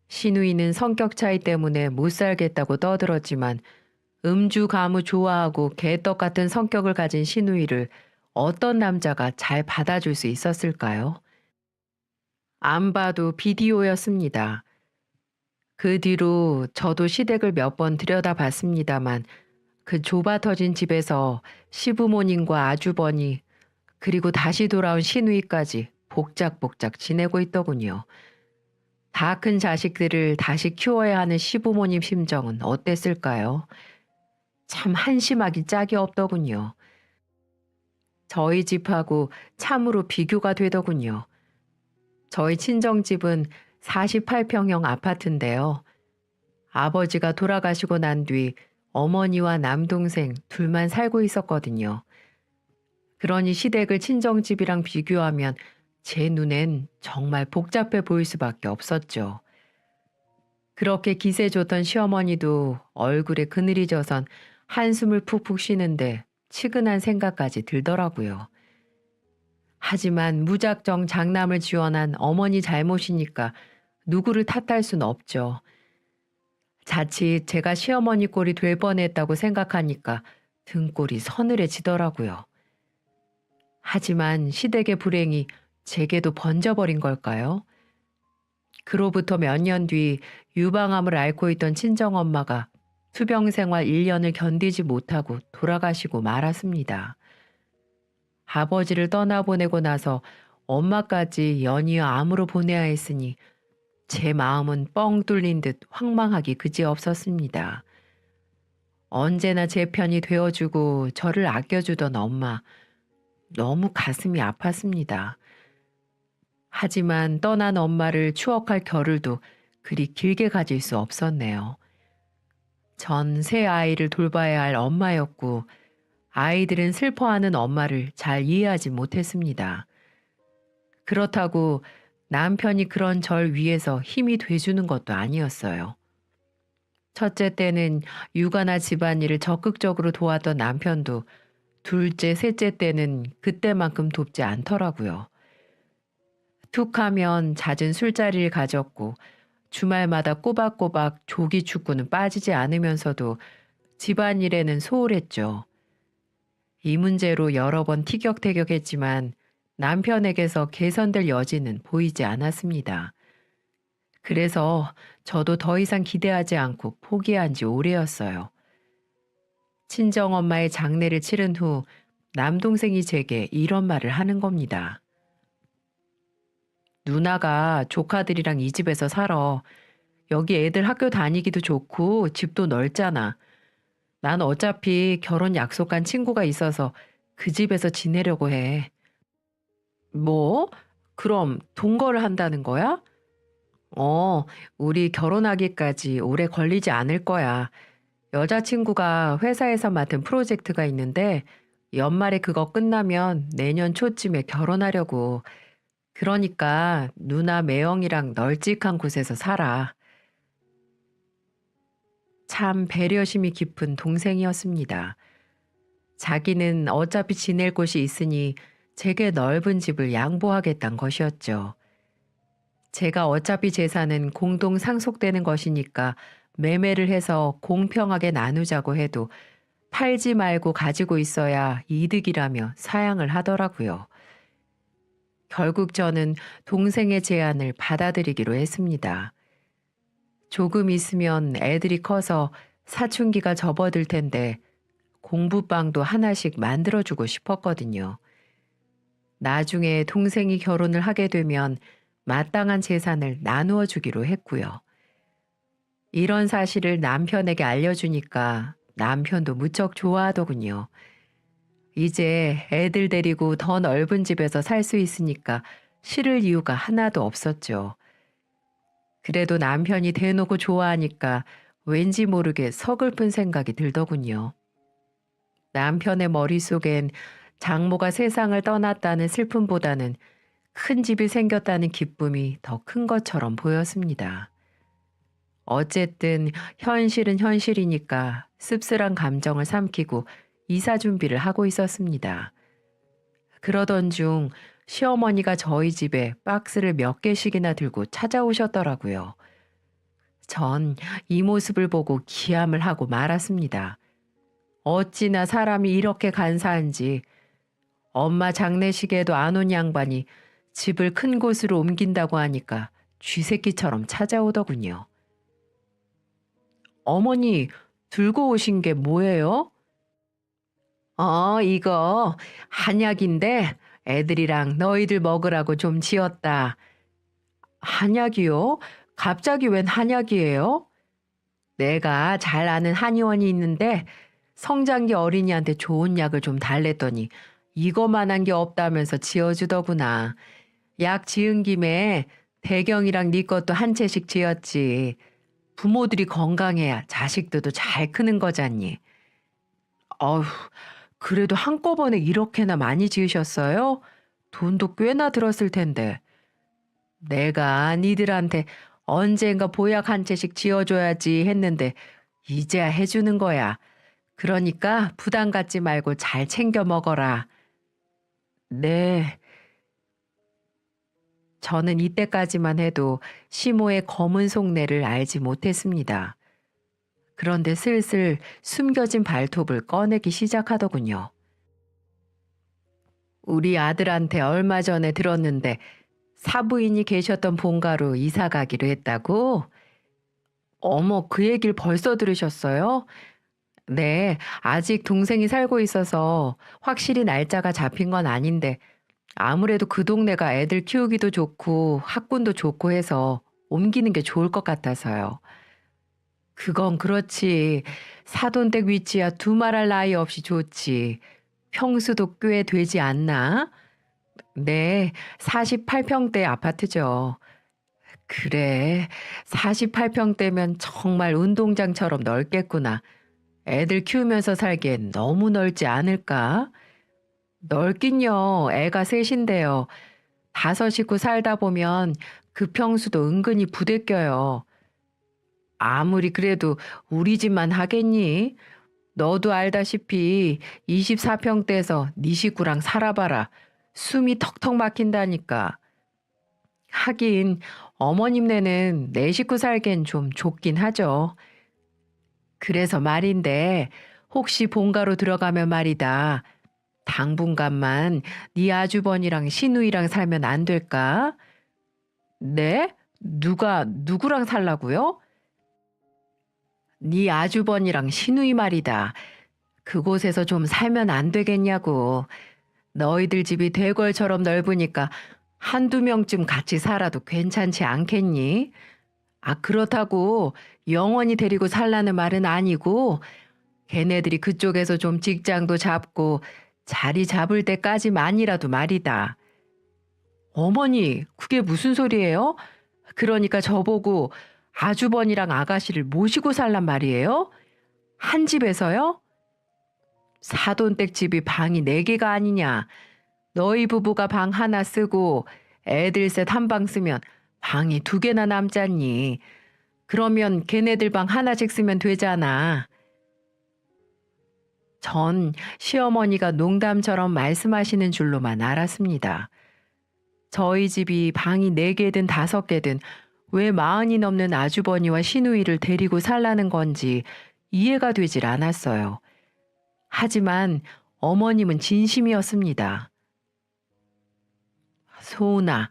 시누이는 성격 차이 때문에 못 살겠다고 떠들었지만 음주 가무 좋아하고 개떡 같은 성격을 가진 시누이를 어떤 남자가 잘 받아줄 수 있었을까요? 안 봐도 비디오였습니다. 그 뒤로 저도 시댁을 몇 번 들여다봤습니다만 그 좁아터진 집에서 시부모님과 아주버니 그리고 다시 돌아온 시누이까지 복작복작 지내고 있더군요. 다 큰 자식들을 다시 키워야 하는 시부모님 심정은 어땠을까요? 참 한심하기 짝이 없더군요. 저희 집하고 참으로 비교가 되더군요. 저희 친정집은 48평형 아파트인데요. 아버지가 돌아가시고 난 뒤 어머니와 남동생 둘만 살고 있었거든요. 그러니 시댁을 친정집이랑 비교하면 제 눈엔 정말 복잡해 보일 수밖에 없었죠. 그렇게 기세 좋던 시어머니도 얼굴에 그늘이 져선 한숨을 푹푹 쉬는데 치근한 생각까지 들더라고요. 하지만 무작정 장남을 지원한 어머니 잘못이니까 누구를 탓할 순 없죠. 자칫 제가 시어머니 꼴이 될 뻔했다고 생각하니까 등골이 서늘해지더라고요. 하지만 시댁의 불행이 제게도 번져버린 걸까요? 그로부터 몇 년 뒤 유방암을 앓고 있던 친정엄마가 투병 생활 1년을 견디지 못하고 돌아가시고 말았습니다. 아버지를 떠나보내고 나서 엄마까지 연이어 암으로 보내야 했으니 제 마음은 뻥 뚫린 듯 황망하기 그지없었습니다. 언제나 제 편이 되어주고 저를 아껴주던 엄마, 너무 가슴이 아팠습니다. 하지만 떠난 엄마를 추억할 겨를도 그리 길게 가질 수 없었네요. 전 새 아이를 돌봐야 할 엄마였고 아이들은 슬퍼하는 엄마를 잘 이해하지 못했습니다. 그렇다고 남편이 그런 절 위해서 힘이 돼주는 것도 아니었어요. 첫째 때는 육아나 집안일을 적극적으로 도왔던 남편도 둘째, 셋째 때는 그때만큼 돕지 않더라고요. 툭하면 잦은 술자리를 가졌고 주말마다 꼬박꼬박 조기 축구는 빠지지 않으면서도 집안일에는 소홀했죠. 이 문제로 여러 번 티격태격했지만 남편에게서 개선될 여지는 보이지 않았습니다. 그래서 저도 더 이상 기대하지 않고 포기한 지 오래였어요. 친정엄마의 장례를 치른 후 남동생이 제게 이런 말을 하는 겁니다. 누나가 조카들이랑 이 집에서 살아. 여기 애들 학교 다니기도 좋고 집도 넓잖아. 난 어차피 결혼 약속한 친구가 있어서 그 집에서 지내려고 해. 뭐? 그럼 동거를 한다는 거야? 우리 결혼하기까지 오래 걸리지 않을 거야. 여자친구가 회사에서 맡은 프로젝트가 있는데 연말에 그거 끝나면 내년 초쯤에 결혼하려고. 그러니까 누나 매형이랑 널찍한 곳에서 살아. 참 배려심이 깊은 동생이었습니다. 자기는 어차피 지낼 곳이 있으니 제게 넓은 집을 양보하겠다는 것이었죠. 제가 어차피 재산은 공동 상속되는 것이니까 매매를 해서 공평하게 나누자고 해도 팔지 말고 가지고 있어야 이득이라며 사양을 하더라고요. 결국 저는 동생의 제안을 받아들이기로 했습니다. 조금 있으면 애들이 커서 사춘기가 접어들 텐데 공부방도 하나씩 만들어주고 싶었거든요. 나중에 동생이 결혼을 하게 되면 마땅한 재산을 나누어 주기로 했고요. 이런 사실을 남편에게 알려주니까 남편도 무척 좋아하더군요. 이제 애들 데리고 더 넓은 집에서 살 수 있으니까 싫을 이유가 하나도 없었죠. 그래도 남편이 대놓고 좋아하니까 왠지 모르게 서글픈 생각이 들더군요. 남편의 머릿속엔 장모가 세상을 떠났다는 슬픔보다는 큰 집이 생겼다는 기쁨이 더 큰 것처럼 보였습니다. 어쨌든 현실은 현실이니까 씁쓸한 감정을 삼키고 이사 준비를 하고 있었습니다. 그러던 중 시어머니가 저희 집에 박스를 몇 개씩이나 들고 찾아오셨더라고요. 전 이 모습을 보고 기함을 하고 말았습니다. 어찌나 사람이 이렇게 간사한지. 엄마 장례식에도 안 온 양반이 집을 큰 곳으로 옮긴다고 하니까 쥐새끼처럼 찾아오더군요. 어머니, 들고 오신 게 뭐예요? 이거 한약인데 애들이랑 너희들 먹으라고 좀 지었다. 한약이요? 갑자기 웬 한약이에요? 내가 잘 아는 한의원이 있는데 성장기 어린이한테 좋은 약을 좀 달랬더니 이거만한 게 없다면서 지어주더구나. 약 지은 김에 대경이랑 네 것도 한 채씩 지었지. 부모들이 건강해야 자식들도 잘 크는 거잖니. 어휴, 그래도 한꺼번에 이렇게나 많이 지으셨어요? 돈도 꽤나 들었을 텐데. 내가 니들한테 언젠가 보약 한 채씩 지어줘야지 했는데 이제야 해주는 거야. 그러니까 부담 갖지 말고 잘 챙겨 먹어라. 네. 저는 이때까지만 해도 시모의 검은 속내를 알지 못했습니다. 그런데 슬슬 숨겨진 발톱을 꺼내기 시작하더군요. 우리 아들한테 얼마 전에 들었는데 사부인이 계셨던 본가로 이사 가기로 했다고? 어머, 그 얘기를 벌써 들으셨어요? 네, 아직 동생이 살고 있어서 확실히 날짜가 잡힌 건 아닌데 아무래도 그 동네가 애들 키우기도 좋고 학군도 좋고 해서 옮기는 게 좋을 것 같아서요. 그건 그렇지. 사돈댁 위치야 두말할 나위 없이 좋지. 평수도 꽤 되지 않나? 네, 48평대 아파트죠. 그래, 48평대면 정말 운동장처럼 넓겠구나. 애들 키우면서 살기엔 너무 넓지 않을까? 넓긴요. 애가 셋인데요. 다섯 식구 살다 보면 그 평수도 은근히 부대껴요. 아무리 그래도 우리 집만 하겠니? 너도 알다시피 24평대에서 네 식구랑 살아봐라. 숨이 턱턱 막힌다니까. 하긴 어머님네는 내 식구 살기엔 좀 좁긴 하죠. 그래서 말인데 혹시 본가로 들어가면 말이다. 당분간만 네 아주버니랑 시누이랑 살면 안 될까? 네? 누구랑 살라고요? 네 아주버니랑 시누이 말이다. 그곳에서 좀 살면 안 되겠냐고. 너희들 집이 대궐처럼 넓으니까 한두 명쯤 같이 살아도 괜찮지 않겠니? 그렇다고 영원히 데리고 살라는 말은 아니고 걔네들이 그쪽에서 좀 직장도 잡고 자리 잡을 때까지만이라도 말이다. 어머니, 그게 무슨 소리예요? 그러니까 저보고 아주버니랑 아가씨를 모시고 살란 말이에요? 한 집에서요? 사돈댁 집이 방이 4개가 아니냐. 너희 부부가 방 하나 쓰고 애들 셋 한 방 쓰면 방이 2개나 남잖니. 그러면 걔네들 방 하나씩 쓰면 되잖아. 전 시어머니가 농담처럼 말씀하시는 줄로만 알았습니다. 저희 집이 방이 4개든 5개든 왜 40이 넘는 아주버니와 시누이를 데리고 살라는 건지 이해가 되질 않았어요. 하지만 어머님은 진심이었습니다. 소은아,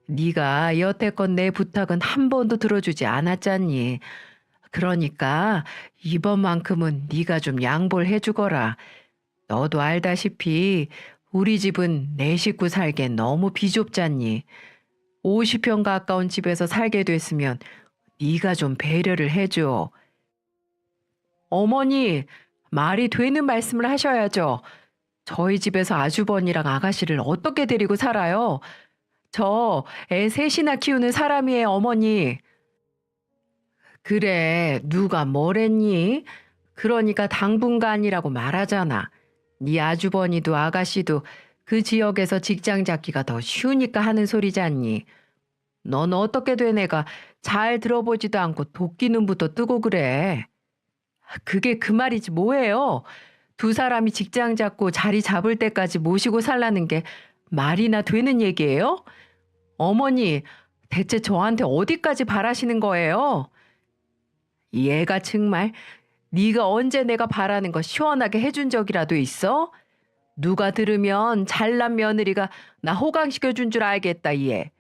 네가 여태껏 내 부탁은 한 번도 들어주지 않았잖니. 그러니까 이번만큼은 네가 좀 양보를 해주거라. 너도 알다시피 우리 집은 내 식구 살기엔 너무 비좁잖니. 50평 가까운 집에서 살게 됐으면 네가 좀 배려를 해줘. 어머니, 말이 되는 말씀을 하셔야죠. 저희 집에서 아주버니랑 아가씨를 어떻게 데리고 살아요? 저 애 셋이나 키우는 사람이에요, 어머니. 그래, 누가 뭐랬니? 그러니까 당분간이라고 말하잖아. 네 아주버니도 아가씨도 그 지역에서 직장 잡기가 더 쉬우니까 하는 소리잖니. 넌 어떻게 된 애가 잘 들어보지도 않고 도끼 눈부터 뜨고 그래. 그게 그 말이지 뭐예요. 두 사람이 직장 잡고 자리 잡을 때까지 모시고 살라는 게 말이나 되는 얘기예요? 어머니, 대체 저한테 어디까지 바라시는 거예요? 얘가 정말 네가 언제 내가 바라는 거 시원하게 해준 적이라도 있어? 누가 들으면 잘난 며느리가 나 호강시켜준 줄 알겠다, 얘.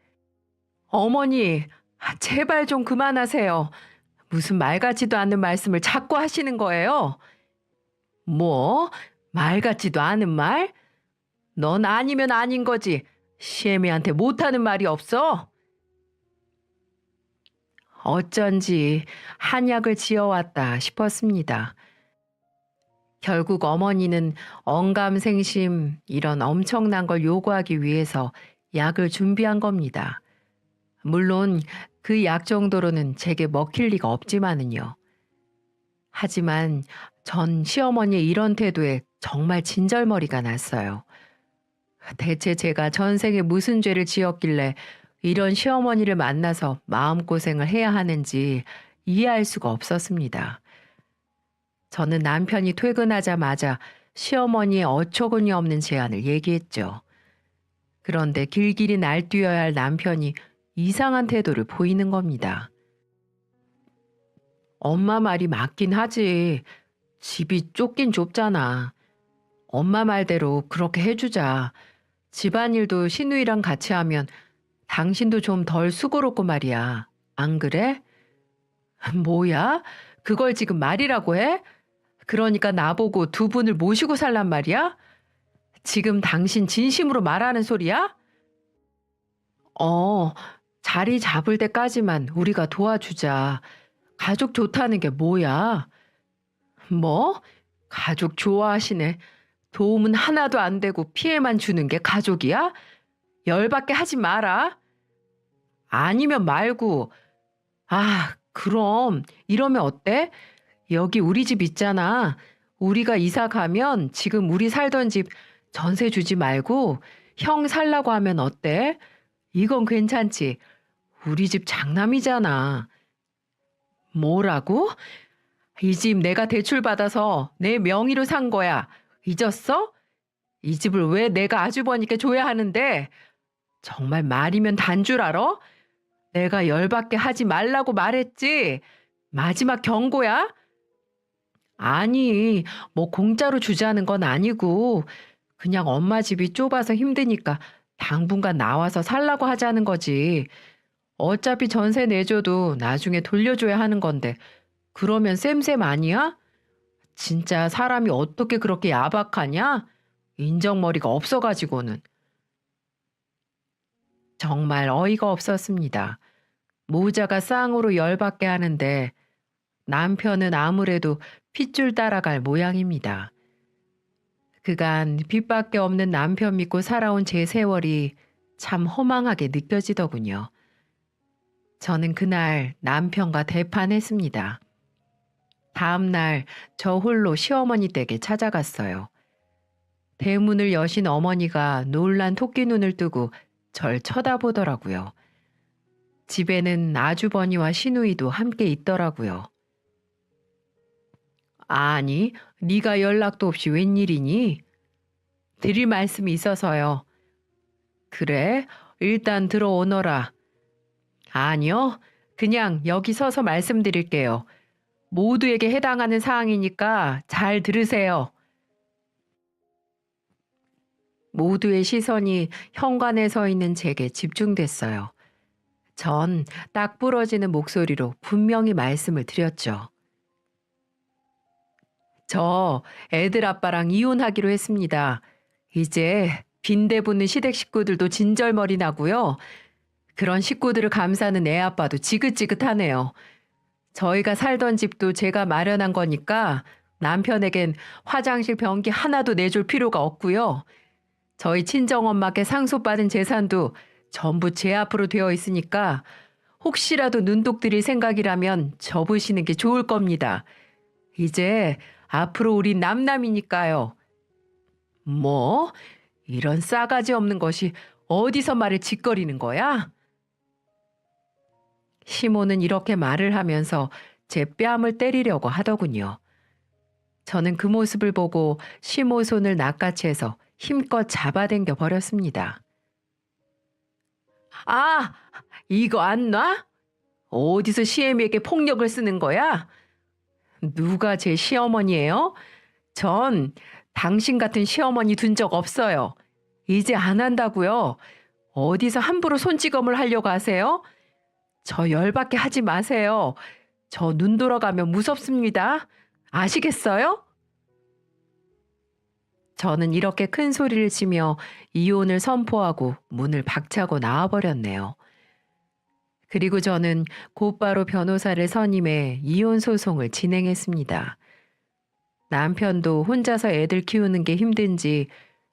어머니, 제발 좀 그만하세요. 무슨 말 같지도 않는 말씀을 자꾸 하시는 거예요? 뭐? 말 같지도 않은 말? 넌 아니면 아닌 거지. 시애미한테 못하는 말이 없어? 어쩐지 한약을 지어왔다 싶었습니다. 결국 어머니는 언감생심 이런 엄청난 걸 요구하기 위해서 약을 준비한 겁니다. 물론 그 약 정도로는 제게 먹힐 리가 없지만은요. 하지만 전 시어머니의 이런 태도에 정말 진절머리가 났어요. 대체 제가 전생에 무슨 죄를 지었길래 이런 시어머니를 만나서 마음고생을 해야 하는지 이해할 수가 없었습니다. 저는 남편이 퇴근하자마자 시어머니의 어처구니 없는 제안을 얘기했죠. 그런데 길길이 날뛰어야 할 남편이 이상한 태도를 보이는 겁니다. 엄마 말이 맞긴 하지. 집이 좁긴 좁잖아. 엄마 말대로 그렇게 해주자. 집안일도 시누이랑 같이 하면 당신도 좀 덜 수고롭고 말이야. 안 그래? 뭐야? 그걸 지금 말이라고 해? 그러니까 나보고 두 분을 모시고 살란 말이야? 지금 당신 진심으로 말하는 소리야? 어, 자리 잡을 때까지만 우리가 도와주자. 가족 좋다는 게 뭐야? 뭐? 가족 좋아하시네. 도움은 하나도 안 되고 피해만 주는 게 가족이야? 열받게 하지 마라. 아니면 말고. 아, 그럼 이러면 어때? 여기 우리 집 있잖아. 우리가 이사 가면 지금 우리 살던 집 전세 주지 말고 형 살라고 하면 어때? 이건 괜찮지. 우리 집 장남이잖아. 뭐라고? 이 집 내가 대출 받아서 내 명의로 산 거야. 잊었어? 이 집을 왜 내가 아주버니께 줘야 하는데? 정말 말이면 단 줄 알아? 내가 열받게 하지 말라고 말했지. 마지막 경고야? 아니, 뭐 공짜로 주자는 건 아니고 그냥 엄마 집이 좁아서 힘드니까 당분간 나와서 살라고 하자는 거지. 어차피 전세 내줘도 나중에 돌려줘야 하는 건데 그러면 쌤쌤 아니야? 진짜 사람이 어떻게 그렇게 야박하냐? 인정머리가 없어가지고는. 정말 어이가 없었습니다. 모자가 쌍으로 열받게 하는데 남편은 아무래도 핏줄 따라갈 모양입니다. 그간 빚밖에 없는 남편 믿고 살아온 제 세월이 참 허망하게 느껴지더군요. 저는 그날 남편과 대판했습니다. 다음 날 저 홀로 시어머니 댁에 찾아갔어요. 대문을 여신 어머니가 놀란 토끼 눈을 뜨고 절 쳐다보더라고요. 집에는 아주버니와 시누이도 함께 있더라고요. 아니, 네가 연락도 없이 웬일이니? 드릴 말씀이 있어서요. 그래? 일단 들어오너라. 아니요. 그냥 여기 서서 말씀드릴게요. 모두에게 해당하는 사항이니까 잘 들으세요. 모두의 시선이 현관에 서 있는 제게 집중됐어요. 전 딱 부러지는 목소리로 분명히 말씀을 드렸죠. 저 애들 아빠랑 이혼하기로 했습니다. 이제 빈대 붙는 시댁 식구들도 진절머리 나고요. 그런 식구들을 감싸는 애 아빠도 지긋지긋하네요. 저희가 살던 집도 제가 마련한 거니까 남편에겐 화장실 변기 하나도 내줄 필요가 없고요. 저희 친정엄마께 상속받은 재산도 전부 제 앞으로 되어 있으니까 혹시라도 눈독 들일 생각이라면 접으시는 게 좋을 겁니다. 이제 앞으로 우리 남남이니까요. 뭐? 이런 싸가지 없는 것이 어디서 말을 짓거리는 거야? 시모는 이렇게 말을 하면서 제 뺨을 때리려고 하더군요. 저는 그 모습을 보고 시모 손을 낚아채서 힘껏 잡아당겨 버렸습니다. 아, 이거 안 놔? 어디서 시애미에게 폭력을 쓰는 거야? 누가 제 시어머니예요? 전 당신 같은 시어머니 둔 적 없어요. 이제 안 한다고요. 어디서 함부로 손찌검을 하려고 하세요? 저 열받게 하지 마세요. 저 눈 돌아가면 무섭습니다. 아시겠어요? 저는 이렇게 큰 소리를 치며 이혼을 선포하고 문을 박차고 나와버렸네요. 그리고 저는 곧바로 변호사를 선임해 이혼 소송을 진행했습니다. 남편도 혼자서 애들 키우는 게 힘든지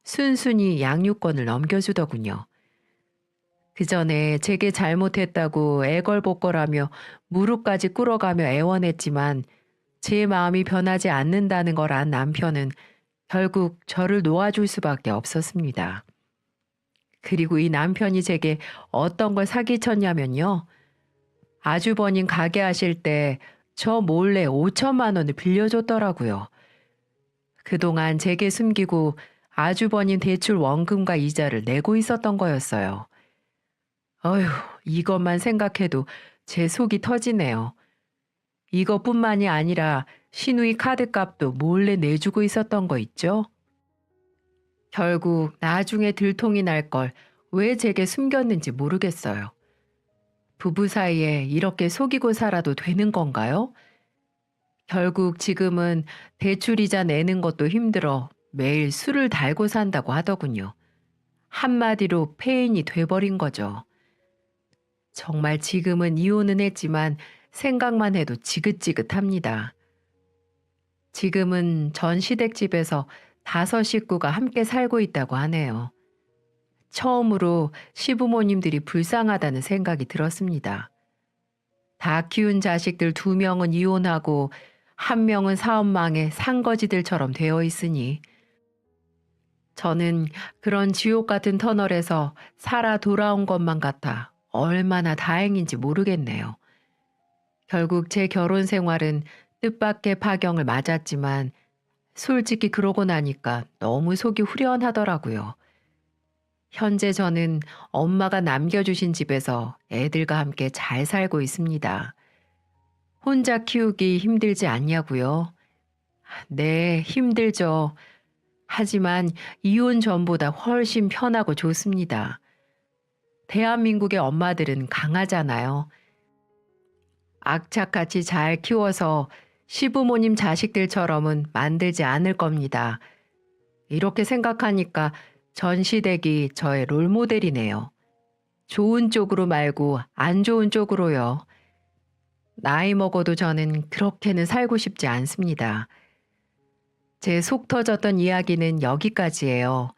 순순히 양육권을 넘겨주더군요. 그 전에 제게 잘못했다고 애걸복걸하며 무릎까지 꿇어가며 애원했지만 제 마음이 변하지 않는다는 걸 안 남편은 결국 저를 놓아줄 수밖에 없었습니다. 그리고 이 남편이 제게 어떤 걸 사기쳤냐면요. 아주버님 가게 하실 때 저 몰래 5천만 원을 빌려줬더라고요. 그동안 제게 숨기고 아주버님 대출 원금과 이자를 내고 있었던 거였어요. 어휴, 이것만 생각해도 제 속이 터지네요. 이것뿐만이 아니라 시누이 카드값도 몰래 내주고 있었던 거 있죠? 결국 나중에 들통이 날 걸 왜 제게 숨겼는지 모르겠어요. 부부 사이에 이렇게 속이고 살아도 되는 건가요? 결국 지금은 대출이자 내는 것도 힘들어 매일 술을 달고 산다고 하더군요. 한마디로 폐인이 돼버린 거죠. 정말 지금은 이혼은 했지만 생각만 해도 지긋지긋합니다. 지금은 전 시댁집에서 5식구가 함께 살고 있다고 하네요. 처음으로 시부모님들이 불쌍하다는 생각이 들었습니다. 다 키운 자식들 2명은 이혼하고 1명은 사업망에 산거지들처럼 되어 있으니 저는 그런 지옥 같은 터널에서 살아 돌아온 것만 같아 얼마나 다행인지 모르겠네요. 결국 제 결혼 생활은 뜻밖의 파경을 맞았지만 솔직히 그러고 나니까 너무 속이 후련하더라고요. 현재 저는 엄마가 남겨주신 집에서 애들과 함께 잘 살고 있습니다. 혼자 키우기 힘들지 않냐고요? 네, 힘들죠. 하지만 이혼 전보다 훨씬 편하고 좋습니다. 대한민국의 엄마들은 강하잖아요. 악착같이 잘 키워서 시부모님 자식들처럼은 만들지 않을 겁니다. 이렇게 생각하니까 전 시댁이 저의 롤모델이네요. 좋은 쪽으로 말고 안 좋은 쪽으로요. 나이 먹어도 저는 그렇게는 살고 싶지 않습니다. 제 속 터졌던 이야기는 여기까지예요.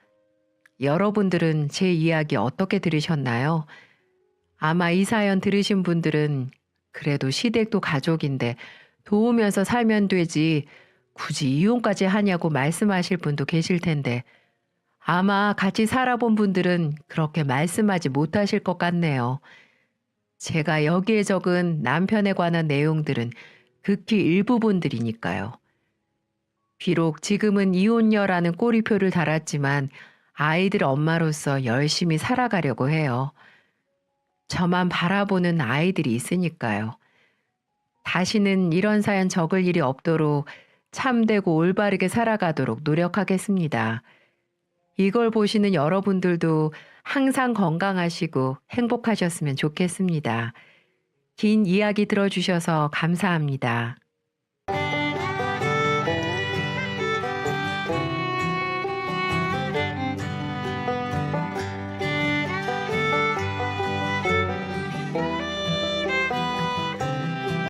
여러분들은 제 이야기 어떻게 들으셨나요? 아마 이 사연 들으신 분들은 그래도 시댁도 가족인데 도우면서 살면 되지 굳이 이혼까지 하냐고 말씀하실 분도 계실 텐데 아마 같이 살아본 분들은 그렇게 말씀하지 못하실 것 같네요. 제가 여기에 적은 남편에 관한 내용들은 극히 일부분들이니까요. 비록 지금은 이혼녀라는 꼬리표를 달았지만 아이들 엄마로서 열심히 살아가려고 해요. 저만 바라보는 아이들이 있으니까요. 다시는 이런 사연 적을 일이 없도록 참되고 올바르게 살아가도록 노력하겠습니다. 이걸 보시는 여러분들도 항상 건강하시고 행복하셨으면 좋겠습니다. 긴 이야기 들어주셔서 감사합니다.